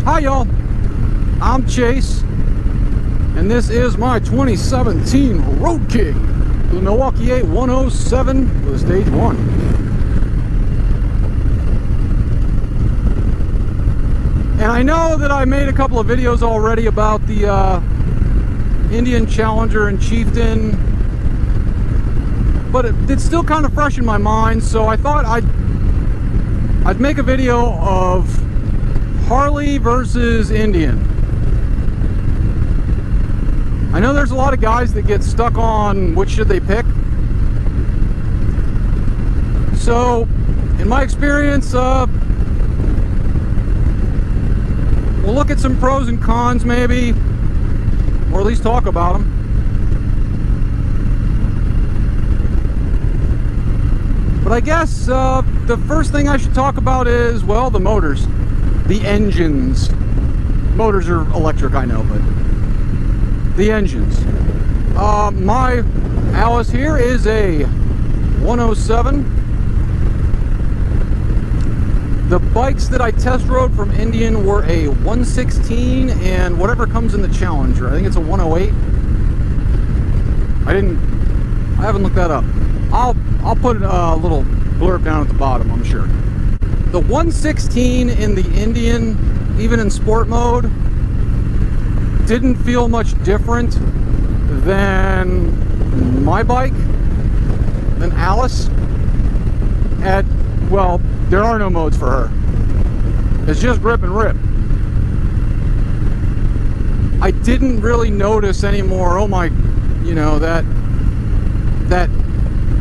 Hi y'all, I'm Chase, and this is my 2017 Road King, the Milwaukee-Eight 107 with stage 1. And I know that I made a couple of videos already about the Indian Challenger and Chieftain, but it's still kind of fresh in my mind, so I thought I'd make a video of Harley versus Indian. I know there's a lot of guys that get stuck on which should they pick. So, in my experience, we'll look at some pros and cons maybe, or at least talk about them. But I guess the first thing I should talk about is, well, the motors. The engines. Motors are electric, I know, but the engines. My Alice here is a 107. The bikes that I test rode from Indian were a 116 and whatever comes in the Challenger. I think it's a 108. I haven't looked that up. I'll put a little blurb down at the bottom, I'm sure. The 116 in the Indian, even in sport mode, didn't feel much different than my bike, than Alice. Well, there are no modes for her. It's just grip and rip. I didn't really notice anymore, oh my, you know, that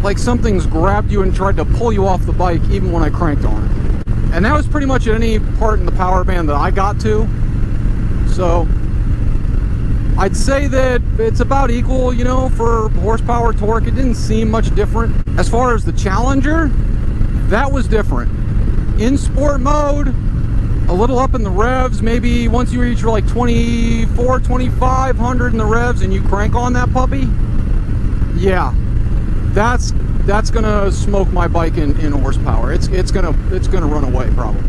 like something's grabbed you and tried to pull you off the bike even when I cranked on it. And that was pretty much at any part in the power band that I got to. So I'd say that it's about equal, you know, for horsepower, torque. It didn't seem much different. As far as the Challenger, that was different. In sport mode, a little up in the revs, maybe once you reach like 24, 2500 in the revs and you crank on that puppy, yeah, that's gonna smoke my bike in horsepower. It's gonna run away probably.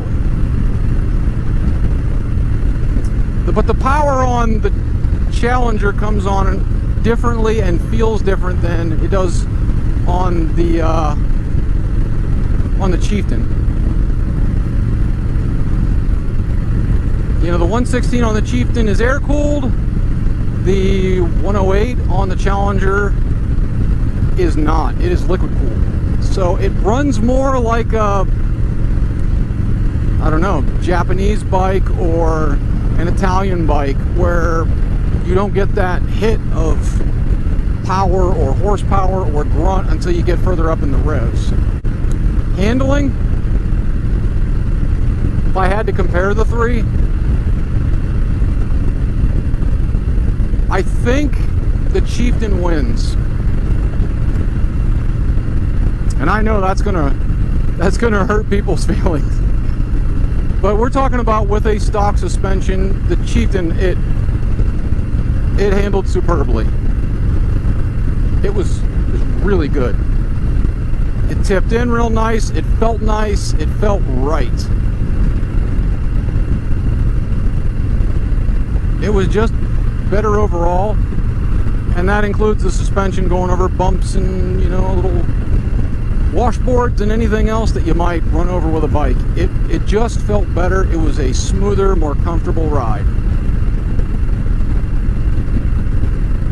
But the power on the Challenger comes on differently and feels different than it does on the Chieftain. You know, the 116 on the Chieftain is air cooled. The 108 on the Challenger is not. It is liquid cooled. So it runs more like a, I don't know, Japanese bike or an Italian bike where you don't get that hit of power or horsepower or grunt until you get further up in the revs. Handling, if I had to compare the three, I think the Chieftain wins. And I know that's gonna hurt people's feelings. But we're talking about with a stock suspension, the Chieftain, it handled superbly. It was really good. It tipped in real nice, it felt nice, it felt right. It was just better overall, and that includes the suspension going over bumps and, you know, little washboards and anything else that you might run over with a bike. It just felt better. It was a smoother, more comfortable ride.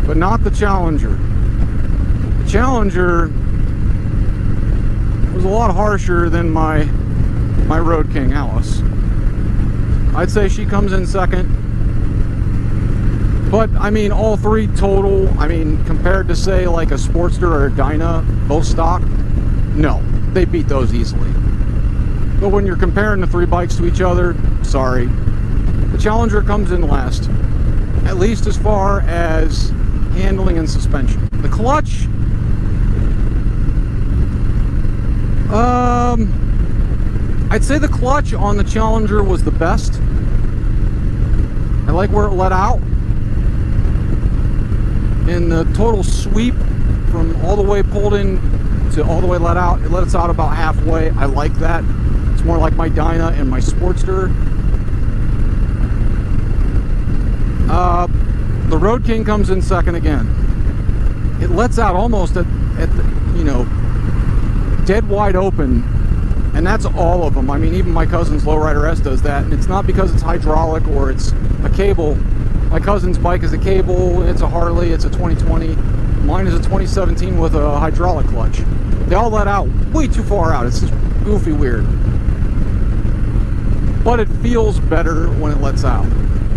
But not the Challenger. The Challenger was a lot harsher than my Road King Alice. I'd say she comes in second. But I mean, all three total, I mean, compared to say like a Sportster or a Dyna, both stock, no, they beat those easily. But when you're comparing the three bikes to each other, sorry, the Challenger comes in last, at least as far as handling and suspension. The clutch, I'd say the clutch on the Challenger was the best. I like where it let out. And the total sweep from all the way pulled in to all the way let out, it let us out about halfway. I like that. It's more like my Dyna and my Sportster. The Road King comes in second again. It lets out almost at the, you know, dead wide open, and that's all of them. I mean, even my cousin's Lowrider S does that, and it's not because it's hydraulic or it's a cable. My cousin's bike is a cable, it's a Harley, it's a 2020. Mine is a 2017 with a hydraulic clutch. They all let out way too far out. It's just goofy weird. But it feels better when it lets out.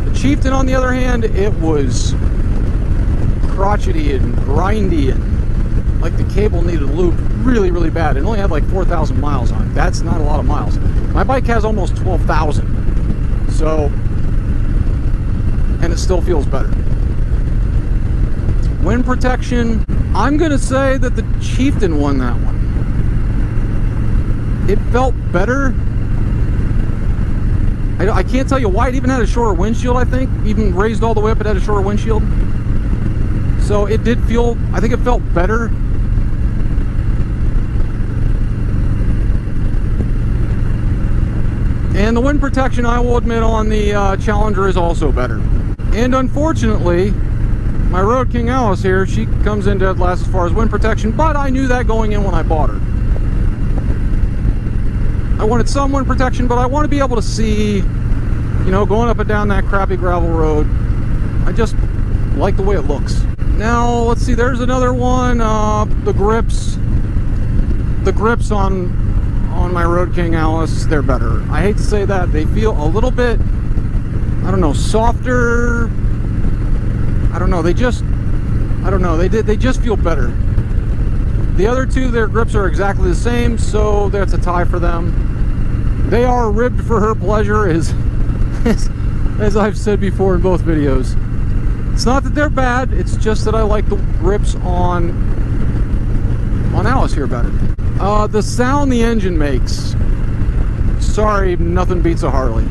The Chieftain, on the other hand, it was crotchety and grindy, and like the cable needed loop really, really bad. It only had like 4,000 miles on it. That's not a lot of miles. My bike has almost 12,000. So, and it still feels better. Wind protection, I'm gonna say that the Chieftain won that one. It felt better. I can't tell you why. It even had a shorter windshield, I think. Even raised all the way up, it had a shorter windshield. So it did feel, I think it felt better. And the wind protection, I will admit, on the Challenger is also better. And unfortunately, my Road King Alice here, she comes in dead last as far as wind protection, but I knew that going in when I bought her. I wanted some wind protection, but I want to be able to see, you know, going up and down that crappy gravel road. I just like the way it looks. Now, let's see, there's another one. The grips on my Road King Alice, they're better. I hate to say that. They feel a little bit, I don't know, softer. I don't know. They just feel better. The other two, their grips are exactly the same, so that's a tie for them. They are ribbed for her pleasure, as I've said before in both videos. It's not that they're bad, it's just that I like the grips on Alice here better. The sound the engine makes, sorry, nothing beats a Harley.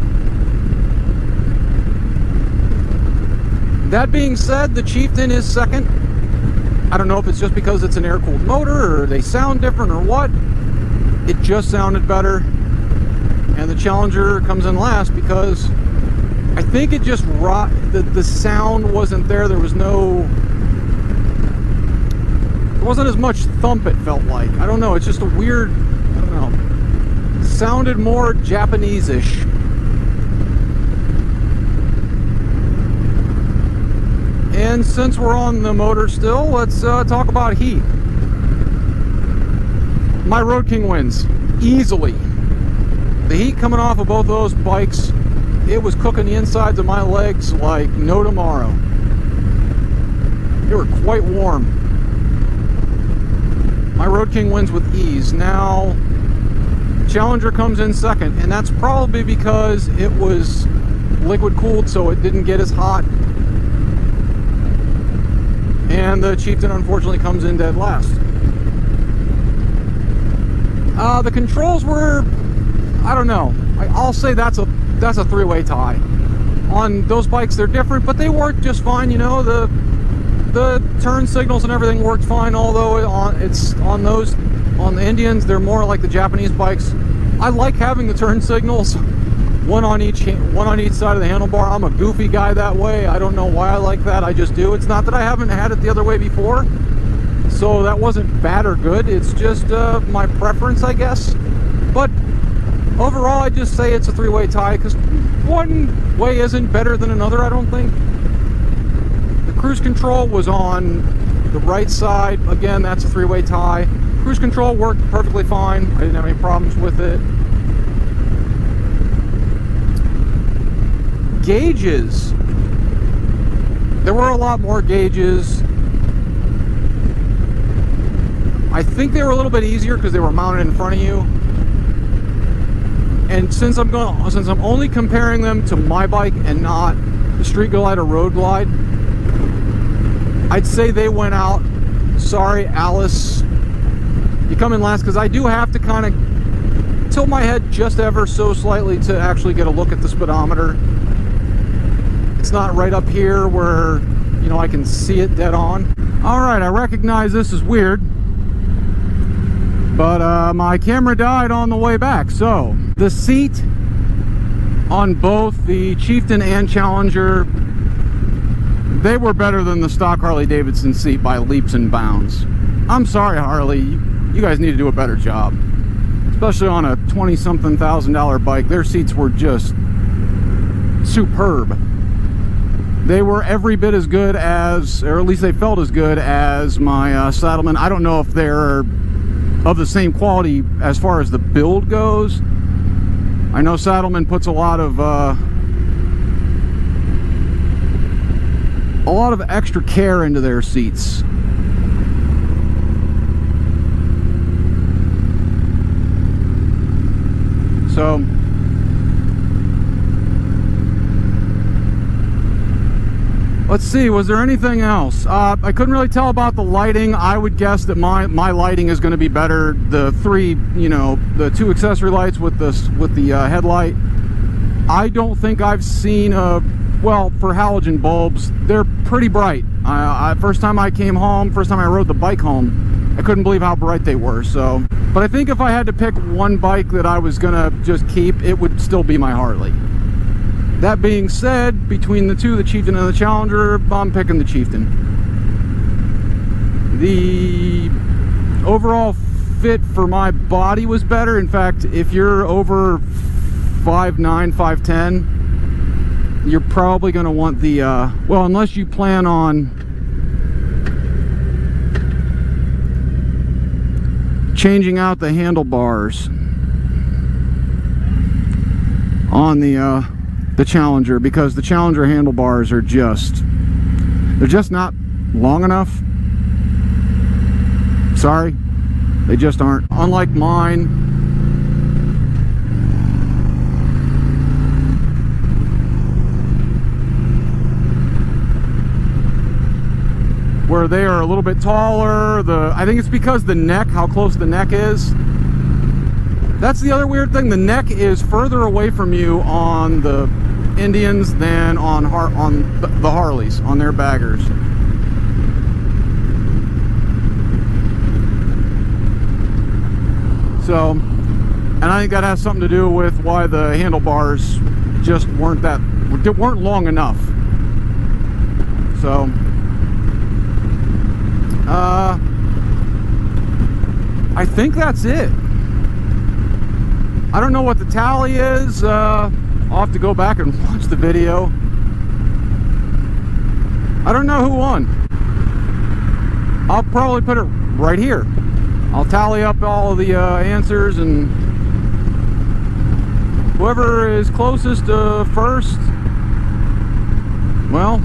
That being said, the Chieftain is second. I don't know if it's just because it's an air-cooled motor, or they sound different, or what. It just sounded better. And the Challenger comes in last because I think it just the sound wasn't there. There wasn't as much thump, it felt like. I don't know, it's just a weird, I don't know. It sounded more Japanese-ish. And since we're on the motor still, let's talk about heat. My Road King wins easily. The heat coming off of both of those bikes, it was cooking the insides of my legs like no tomorrow. They were quite warm. My Road King wins with ease. Now, Challenger comes in second, and that's probably because it was liquid cooled, so it didn't get as hot. And the Chieftain unfortunately comes in dead last. The controls were, I don't know. I'll say that's a three-way tie. On those bikes, they're different, but they work just fine. You know, the turn signals and everything worked fine. Although on the Indians, they're more like the Japanese bikes. I like having the turn signals, one on each side of the handlebar. I'm a goofy guy that way. I don't know why I like that. I just do. It's not that I haven't had it the other way before, so that wasn't bad or good. It's just my preference, I guess. But overall, I just say it's a three-way tie because one way isn't better than another, I don't think. The cruise control was on the right side. Again, that's a three-way tie. Cruise control worked perfectly fine. I didn't have any problems with it. Gauges. There were a lot more gauges. I think they were a little bit easier because they were mounted in front of you. And since I'm only comparing them to my bike and not the Street Glide or Road Glide, I'd say they went out. Sorry, Alice, you come in last, because I do have to kind of tilt my head just ever so slightly to actually get a look at the speedometer. It's not right up here where, you know, I can see it dead on. All right, I recognize this is weird, but my camera died on the way back. So the seat on both the Chieftain and Challenger they were better than the stock Harley-Davidson seat by leaps and bounds. I'm sorry, Harley, you guys need to do a better job. Especially on a 20-something thousand bike, their seats were just superb. They were every bit as good as, or at least they felt as good as my Saddlemen. I don't know if they're of the same quality as far as the build goes. I know Saddlemen puts a lot of extra care into their seats. So let's see, was there anything else? I couldn't really tell about the lighting. I would guess that my lighting is going to be better. The three, you know, the two accessory lights with the headlight. I don't think I've seen well, for halogen bulbs, they're pretty bright. First time I came home, first time I rode the bike home, I couldn't believe how bright they were. So, but I think if I had to pick one bike that I was gonna just keep, it would still be my Harley. That being said, between the two, the Chieftain and the Challenger, I'm picking the Chieftain. The overall fit for my body was better. In fact, if you're over 5'9", 5'10", you're probably going to want the, well, unless you plan on changing out the handlebars on the Challenger, because the Challenger handlebars are they're just not long enough. Sorry, they just aren't. Unlike mine, where they are a little bit taller. I think it's because the neck, how close the neck is. That's the other weird thing. The neck is further away from you on the Indians than on the Harleys, on their baggers. So, and I think that has something to do with why the handlebars just weren't long enough. So, I think that's it. I don't know what the tally is. I'll have to go back and watch the video. I don't know who won. I'll probably put it right here. I'll tally up all of the answers, and whoever is closest to first, well,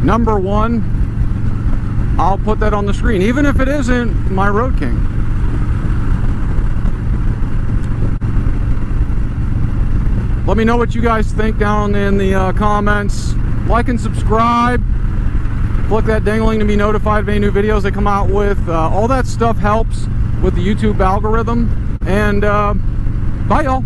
number one, I'll put that on the screen, even if it isn't my Road King. Let me know what you guys think down in the comments. Like and subscribe. Click that dangling to be notified of any new videos they come out with. All that stuff helps with the YouTube algorithm. And bye, y'all.